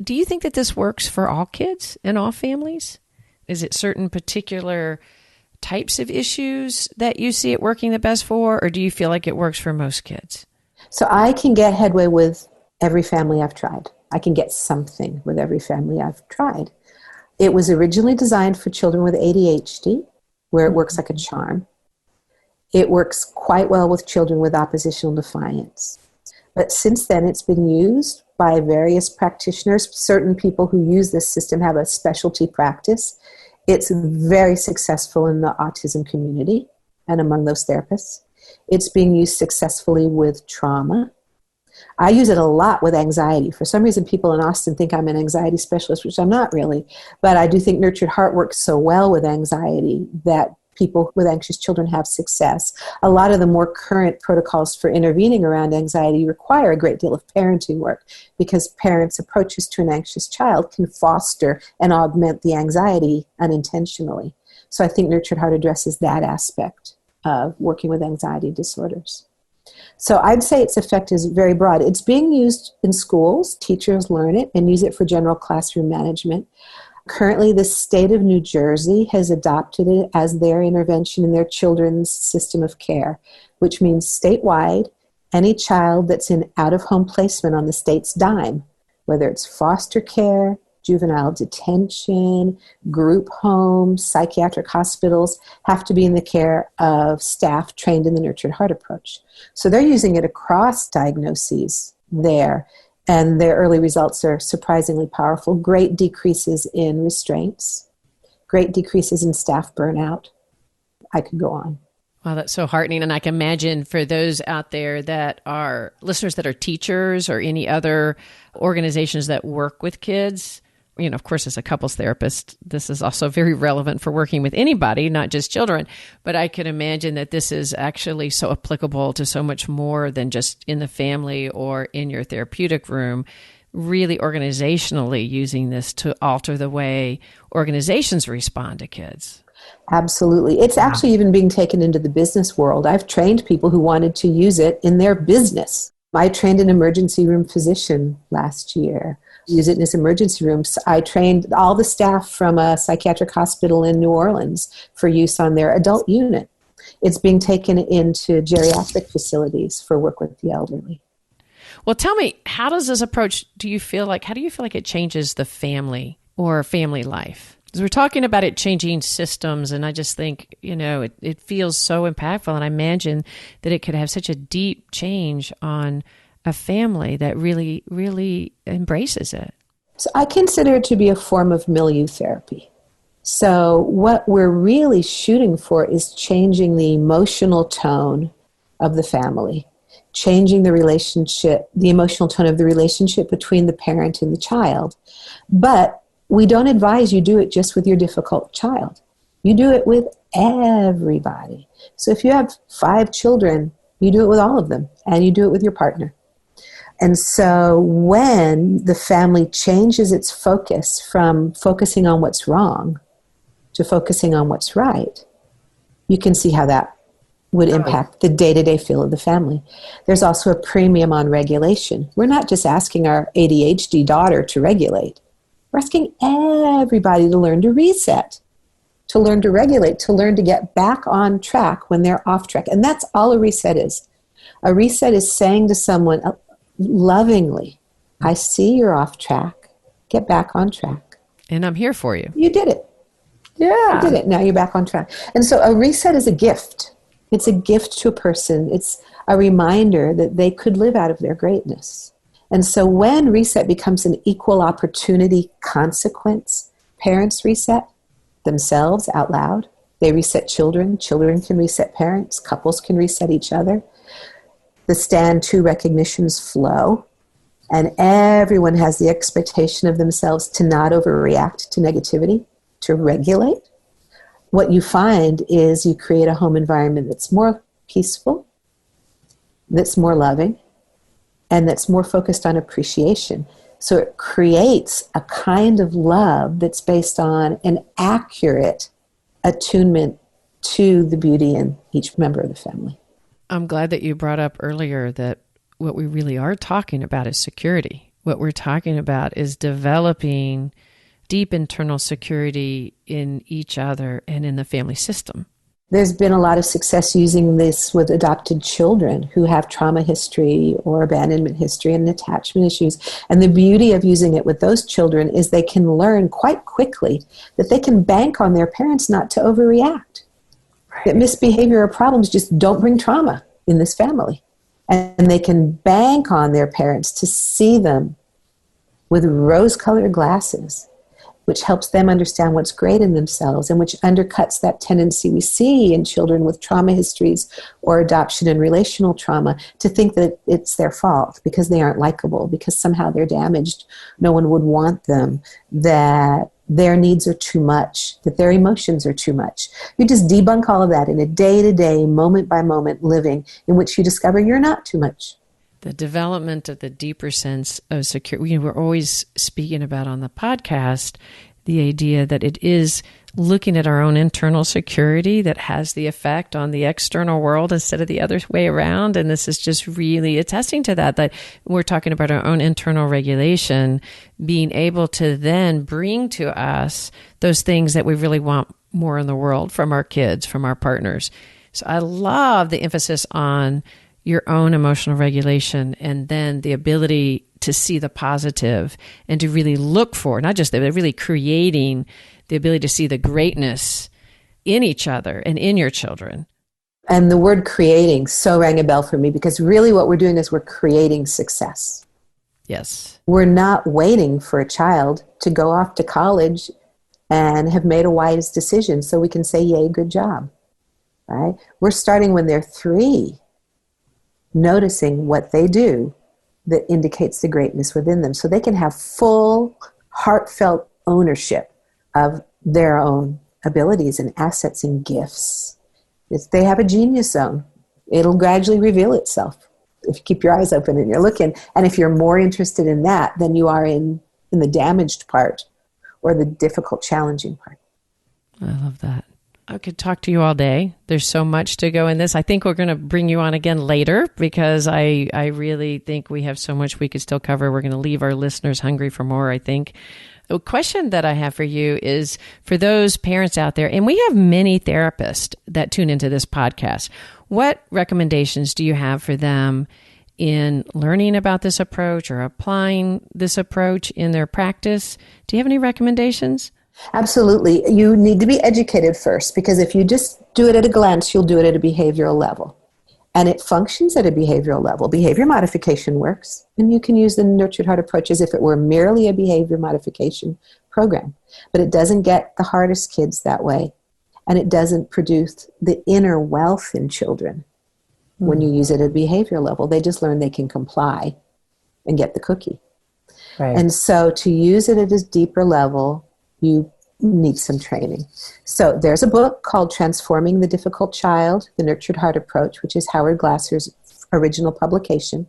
Do you think that this works for all kids and all families? Is it certain particular types of issues that you see it working the best for, or do you feel like it works for most kids? So I can get headway with every family I've tried. I can get something with every family I've tried. It was originally designed for children with ADHD, where it works like a charm. It works quite well with children with oppositional defiance. But since then, it's been used by various practitioners. Certain people who use this system have a specialty practice. It's very successful in the autism community and among those therapists. It's being used successfully with trauma. I use it a lot with anxiety. For some reason, people in Austin think I'm an anxiety specialist, which I'm not really. But I do think Nurtured Heart works so well with anxiety that people with anxious children have success. A lot of the more current protocols for intervening around anxiety require a great deal of parenting work because parents' approaches to an anxious child can foster and augment the anxiety unintentionally. So I think Nurtured Heart addresses that aspect of working with anxiety disorders. So I'd say its effect is very broad. It's being used in schools. Teachers learn it and use it for general classroom management. Currently, the state of New Jersey has adopted it as their intervention in their children's system of care, which means statewide, any child that's in out-of-home placement on the state's dime, whether it's foster care, juvenile detention, group homes, psychiatric hospitals, have to be in the care of staff trained in the Nurtured Heart approach. So they're using it across diagnoses there. And their early results are surprisingly powerful. Great decreases in restraints, great decreases in staff burnout. I could go on. Wow, that's so heartening. And I can imagine for those out there that are listeners that are teachers or any other organizations that work with kids, of course, as a couples therapist, this is also very relevant for working with anybody, not just children. But I can imagine that this is actually so applicable to so much more than just in the family or in your therapeutic room, really organizationally using this to alter the way organizations respond to kids. Absolutely. It's actually even being taken into the business world. I've trained people who wanted to use it in their business. I trained an emergency room physician last year. Use it in his emergency rooms. I trained all the staff from a psychiatric hospital in New Orleans for use on their adult unit. It's being taken into geriatric facilities for work with the elderly. Well, tell me, how does this approach, how do you feel like it changes the family or family life? Because we're talking about it changing systems, and I just think, it feels so impactful, and I imagine that it could have such a deep change on a family that really, really embraces it. So I consider it to be a form of milieu therapy. So what we're really shooting for is changing the emotional tone of the family, changing the relationship, the emotional tone of the relationship between the parent and the child. But we don't advise you do it just with your difficult child. You do it with everybody. So if you have 5 children, you do it with all of them, and you do it with your partner. And so when the family changes its focus from focusing on what's wrong to focusing on what's right, you can see how that would impact the day-to-day feel of the family. There's also a premium on regulation. We're not just asking our ADHD daughter to regulate. We're asking everybody to learn to reset, to learn to regulate, to learn to get back on track when they're off track. And that's all a reset is. A reset is saying to someone lovingly, I see you're off track. Get back on track. And I'm here for you. You did it. Yeah. You did it. Now you're back on track. And so a reset is a gift. It's a gift to a person. It's a reminder that they could live out of their greatness. And so when reset becomes an equal opportunity consequence, parents reset themselves out loud. They reset children. Children can reset parents. Couples can reset each other. The stand to recognitions flow. And everyone has the expectation of themselves to not overreact to negativity, to regulate. What you find is you create a home environment that's more peaceful, that's more loving, and that's more focused on appreciation. So it creates a kind of love that's based on an accurate attunement to the beauty in each member of the family. I'm glad that you brought up earlier that what we really are talking about is security. What we're talking about is developing deep internal security in each other and in the family system. There's been a lot of success using this with adopted children who have trauma history or abandonment history and attachment issues. And the beauty of using it with those children is they can learn quite quickly that they can bank on their parents not to overreact. Right. That misbehavior or problems just don't bring trauma in this family. And they can bank on their parents to see them with rose-colored glasses, which helps them understand what's great in themselves and which undercuts that tendency we see in children with trauma histories or adoption and relational trauma to think that it's their fault because they aren't likable, because somehow they're damaged, no one would want them, that their needs are too much, that their emotions are too much. You just debunk all of that in a day-to-day, moment-by-moment living in which you discover you're not too much. The development of the deeper sense of security. We're always speaking about on the podcast the idea that it is looking at our own internal security that has the effect on the external world instead of the other way around. And this is just really attesting to that we're talking about our own internal regulation, being able to then bring to us those things that we really want more in the world from our kids, from our partners. So I love the emphasis on your own emotional regulation and then the ability to see the positive and to really look for, not just that, but really creating the ability to see the greatness in each other and in your children. And the word creating so rang a bell for me because really what we're doing is we're creating success. Yes. We're not waiting for a child to go off to college and have made a wise decision so we can say, yay, good job. Right? We're starting when they're 3. Noticing what they do that indicates the greatness within them so they can have full, heartfelt ownership of their own abilities and assets and gifts. They have a genius zone. It'll gradually reveal itself if you keep your eyes open and you're looking. And if you're more interested in that than you are in the damaged part or the difficult, challenging part. I love that. I could talk to you all day. There's so much to go in this. I think we're going to bring you on again later because I really think we have so much we could still cover. We're going to leave our listeners hungry for more, I think. A question that I have for you is for those parents out there, and we have many therapists that tune into this podcast. What recommendations do you have for them in learning about this approach or applying this approach in their practice? Do you have any recommendations? Absolutely. You need to be educated first because if you just do it at a glance, you'll do it at a behavioral level. And it functions at a behavioral level. Behavior modification works, and you can use the Nurtured Heart approach as if it were merely a behavior modification program. But it doesn't get the hardest kids that way, and it doesn't produce the inner wealth in children when you use it at a behavior level. They just learn they can comply and get the cookie. Right. And so to use it at a deeper level, you need some training. So there's a book called Transforming the Difficult Child, The Nurtured Heart Approach, which is Howard Glasser's original publication.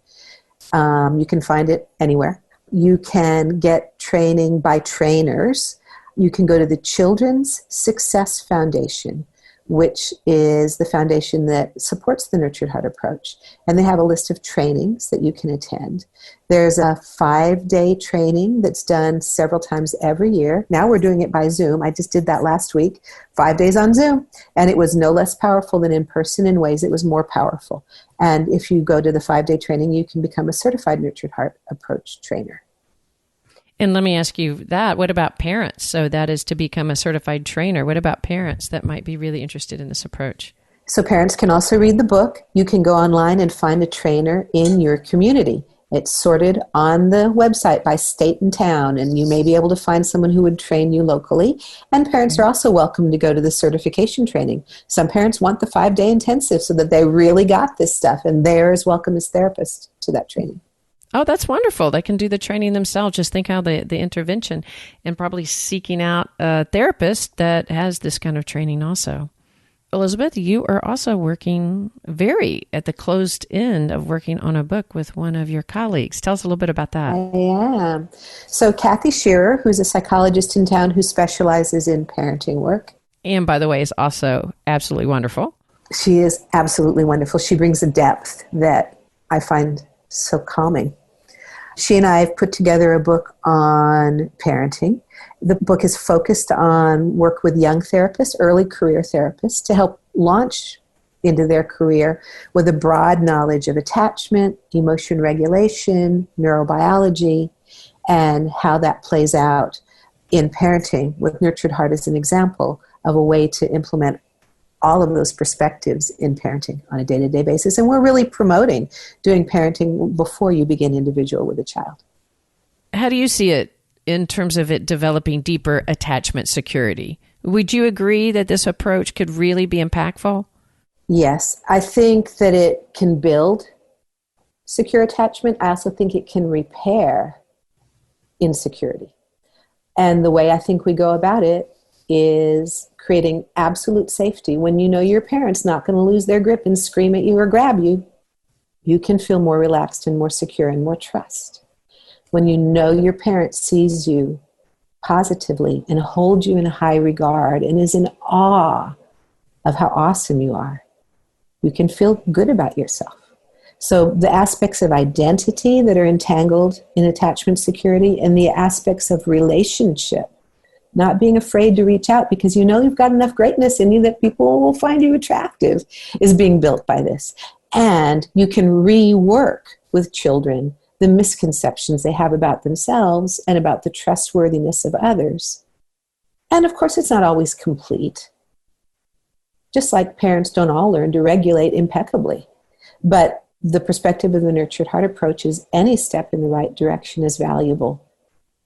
You can find it anywhere. You can get training by trainers. You can go to the Children's Success Foundation, which is the foundation that supports the Nurtured Heart approach. And they have a list of trainings that you can attend. There's a 5-day training that's done several times every year. Now we're doing it by Zoom. I just did that last week, 5 days on Zoom. And it was no less powerful than in person. In ways it was more powerful. And if you go to the 5-day training, you can become a certified Nurtured Heart approach trainer. And let me ask you that. What about parents? So that is to become a certified trainer. What about parents that might be really interested in this approach? So parents can also read the book. You can go online and find a trainer in your community. It's sorted on the website by state and town, and you may be able to find someone who would train you locally. And parents are also welcome to go to the certification training. Some parents want the 5-day intensive so that they really got this stuff, and they're as welcome as therapists to that training. Oh, that's wonderful. They can do the training themselves. Just think how the intervention, and probably seeking out a therapist that has this kind of training also. Elizabeth, you are also working at the closed end of working on a book with one of your colleagues. Tell us a little bit about that. I am. So Kathy Shearer, who's a psychologist in town who specializes in parenting work. And by the way, is also absolutely wonderful. She is absolutely wonderful. She brings a depth that I find so calming. She and I have put together a book on parenting. The book is focused on work with young therapists, early career therapists, to help launch into their career with a broad knowledge of attachment, emotion regulation, neurobiology, and how that plays out in parenting, with Nurtured Heart as an example of a way to implement all of those perspectives in parenting on a day-to-day basis. And we're really promoting doing parenting before you begin individual with a child. How do you see it in terms of it developing deeper attachment security? Would you agree that this approach could really be impactful? Yes, I think that it can build secure attachment. I also think it can repair insecurity. And the way I think we go about it is creating absolute safety. When you know your parent's not going to lose their grip and scream at you or grab you, you can feel more relaxed and more secure and more trust. When you know your parent sees you positively and holds you in high regard and is in awe of how awesome you are, you can feel good about yourself. So the aspects of identity that are entangled in attachment security, and the aspects of relationship, not being afraid to reach out because you know you've got enough greatness in you that people will find you attractive, is being built by this. And you can rework with children the misconceptions they have about themselves and about the trustworthiness of others. And of course, it's not always complete. Just like parents don't all learn to regulate impeccably. But the perspective of the Nurtured Heart approach is any step in the right direction is valuable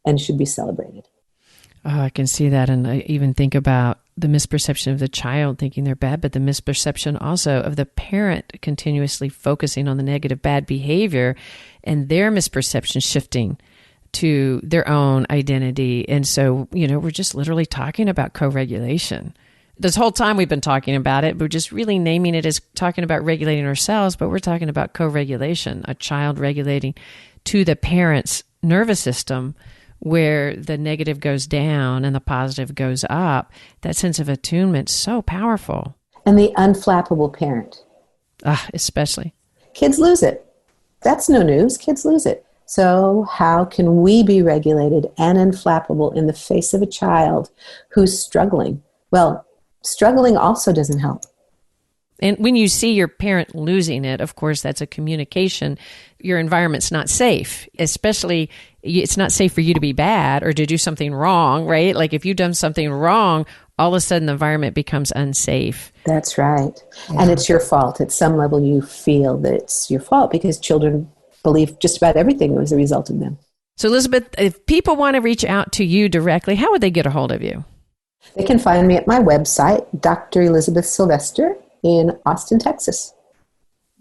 and should be celebrated. Oh, I can see that. And I even think about the misperception of the child thinking they're bad, but the misperception also of the parent continuously focusing on the negative bad behavior and their misperception shifting to their own identity. And so, we're just literally talking about co-regulation. This whole time we've been talking about it, we're just really naming it as talking about regulating ourselves, but we're talking about co-regulation, a child regulating to the parent's nervous system, where the negative goes down and the positive goes up. That sense of attunement is so powerful. And the unflappable parent. Especially. Kids lose it. That's no news. Kids lose it. So how can we be regulated and unflappable in the face of a child who's struggling? Well, struggling also doesn't help. And when you see your parent losing it, of course, that's a communication. Your environment's not safe, especially it's not safe for you to be bad or to do something wrong, right? Like if you've done something wrong, all of a sudden the environment becomes unsafe. That's right. Yeah. And it's your fault. At some level, you feel that it's your fault because children believe just about everything was a result of them. So, Elizabeth, if people want to reach out to you directly, how would they get a hold of you? They can find me at my website, Dr. Elizabeth Sylvester, in Austin, Texas.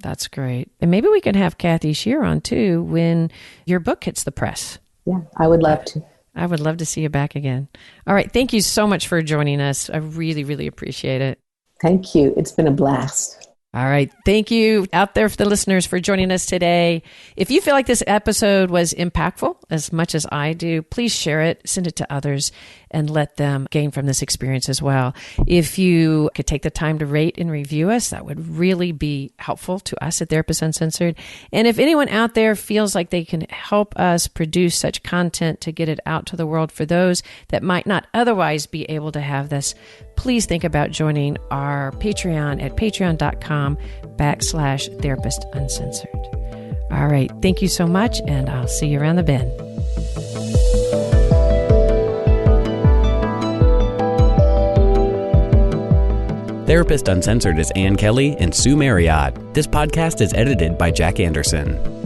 That's great. And maybe we can have Kathy Shear on too when your book hits the press. Yeah, I would love to. I would love to see you back again. All right. Thank you so much for joining us. I really, really appreciate it. Thank you. It's been a blast. All right. Thank you out there for the listeners for joining us today. If you feel like this episode was impactful as much as I do, please share it, send it to others, and let them gain from this experience as well. If you could take the time to rate and review us, that would really be helpful to us at Therapist Uncensored. And if anyone out there feels like they can help us produce such content to get it out to the world for those that might not otherwise be able to have this, please think about joining our Patreon at patreon.com/Therapist Uncensored. All right. Thank you so much, and I'll see you around the bend. Therapist Uncensored is Ann Kelly and Sue Marriott. This podcast is edited by Jack Anderson.